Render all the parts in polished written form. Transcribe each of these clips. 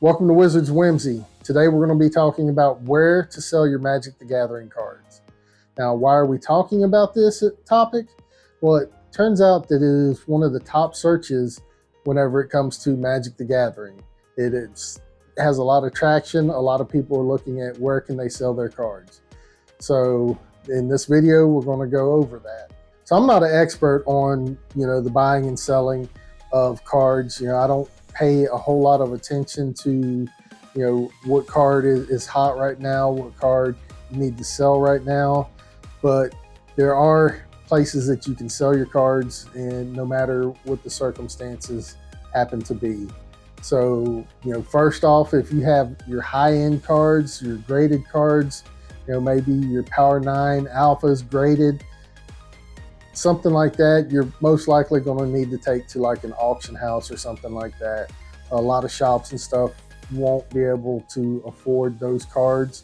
Welcome to Wizards Whimsy. Today we're going to be talking about where to sell your Magic the Gathering cards. Now, why are we talking about this topic? Well, it turns out that it is one of the top searches whenever it comes to Magic the Gathering. It has a lot of traction. A lot of people are looking at where can they sell their cards. So in this video, we're going to go over that. So I'm not an expert on, the buying and selling of cards. I don't pay a whole lot of attention to, what card is hot right now, what card you need to sell right now. But there are places that you can sell your cards, and no matter what the circumstances happen to be. So, first off, if you have your high-end cards, your graded cards, maybe your Power 9 Alphas graded, something like that, you're most likely going to need to take to like an auction house or something like that. A lot of shops and stuff won't be able to afford those cards.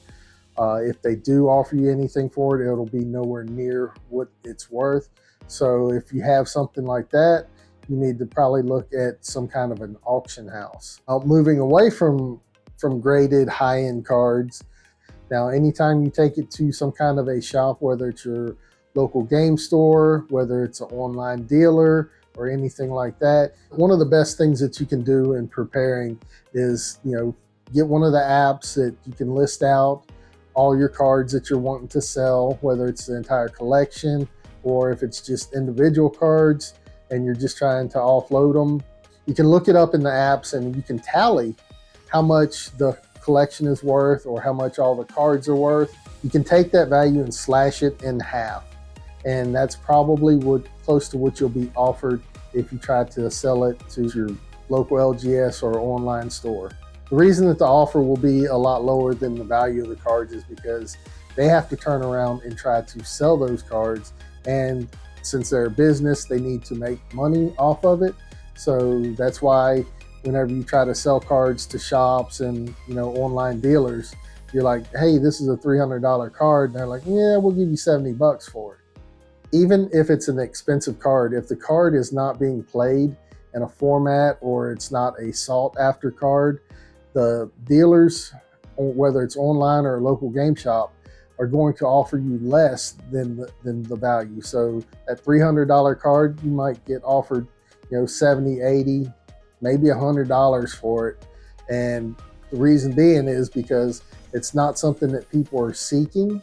If they do offer you anything for it, it'll be nowhere near what it's worth. So if you have something like that, you need to probably look at some kind of an auction house. Moving away from graded high-end cards, now anytime you take it to some kind of a shop, whether it's your local game store, whether it's an online dealer or anything like that, one of the best things that you can do in preparing is, get one of the apps that you can list out all your cards that you're wanting to sell, whether it's the entire collection or if it's just individual cards and you're just trying to offload them. You can look it up in the apps and you can tally how much the collection is worth or how much all the cards are worth. You can take that value and slash it in half. And that's probably close to what you'll be offered if you try to sell it to your local LGS or online store. The reason that the offer will be a lot lower than the value of the cards is because they have to turn around and try to sell those cards. And since they're a business, they need to make money off of it. So that's why whenever you try to sell cards to shops and, online dealers, you're like, hey, this is a $300 card. And they're like, yeah, we'll give you $70 for it. Even if it's an expensive card, if the card is not being played in a format or it's not a sought after card, the dealers, whether it's online or a local game shop, are going to offer you less than the value. So that $300 card, you might get offered, $70, $80, maybe $100 for it. And the reason being is because it's not something that people are seeking.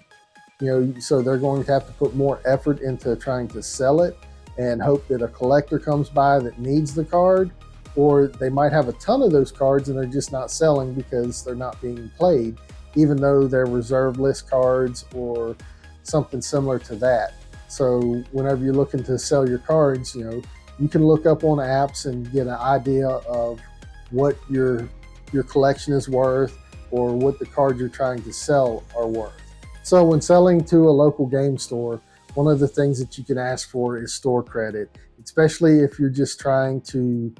So they're going to have to put more effort into trying to sell it and hope that a collector comes by that needs the card, or they might have a ton of those cards and they're just not selling because they're not being played, even though they're reserved list cards or something similar to that. So whenever you're looking to sell your cards, you can look up on apps and get an idea of what your collection is worth or what the cards you're trying to sell are worth. So when selling to a local game store, one of the things that you can ask for is store credit, especially if you're just trying to,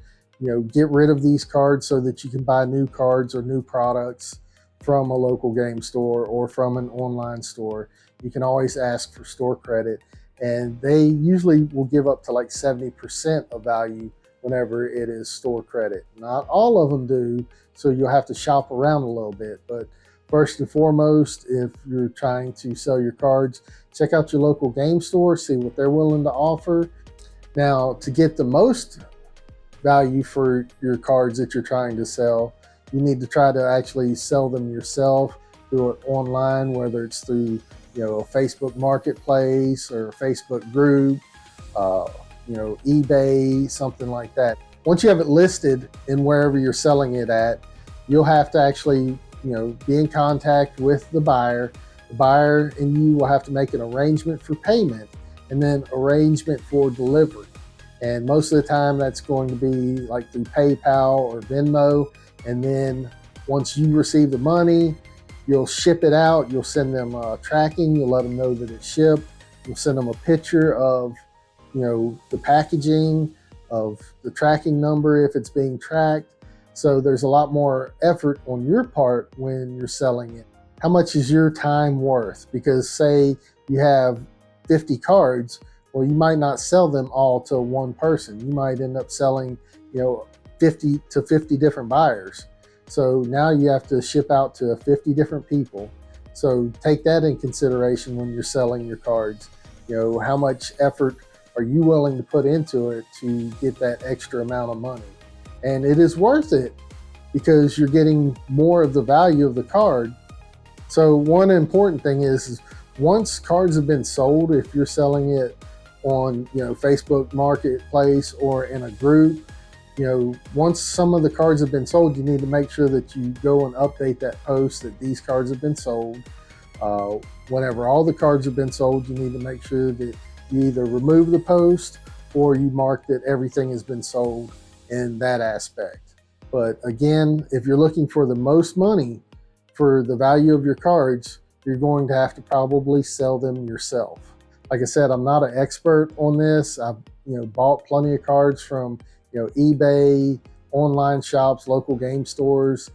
get rid of these cards so that you can buy new cards or new products from a local game store or from an online store. You can always ask for store credit, and they usually will give up to like 70% of value whenever it is store credit. Not all of them do, so you'll have to shop around a little bit, but first and foremost, if you're trying to sell your cards, check out your local game store, see what they're willing to offer. Now, to get the most value for your cards that you're trying to sell, you need to try to actually sell them yourself, do it online, whether it's through, a Facebook marketplace or a Facebook group, eBay, something like that. Once you have it listed in wherever you're selling it at, you'll have to actually be in contact with the buyer. The buyer and you will have to make an arrangement for payment and then arrangement for delivery. And most of the time that's going to be like through PayPal or Venmo. And then once you receive the money, you'll ship it out. You'll send them tracking. You'll let them know that it's shipped. You'll send them a picture of, the packaging, of the tracking number if it's being tracked. So there's a lot more effort on your part when you're selling it. How much is your time worth? Because say you have 50 cards, well, you might not sell them all to one person. You might end up selling, 50 to 50 different buyers. So now you have to ship out to 50 different people. So take that in consideration when you're selling your cards. How much effort are you willing to put into it to get that extra amount of money? And it is worth it because you're getting more of the value of the card. So one important thing is once cards have been sold, if you're selling it on Facebook Marketplace or in a group, once some of the cards have been sold, you need to make sure that you go and update that post that these cards have been sold. Whenever all the cards have been sold, you need to make sure that you either remove the post or you mark that everything has been sold in that aspect. But again, if you're looking for the most money for the value of your cards, you're going to have to probably sell them yourself. Like I said, I'm not an expert on this. I've bought plenty of cards from eBay, online shops, local game stores.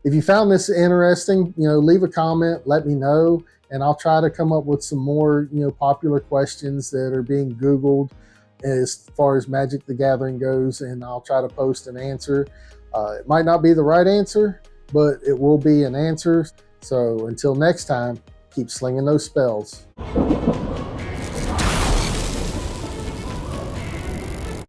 If you found this interesting, leave a comment, let me know, and I'll try to come up with some more popular questions that are being Googled as far as Magic the Gathering goes, and I'll try to post an answer. It might not be the right answer, but it will be an answer. So until next time, keep slinging those spells.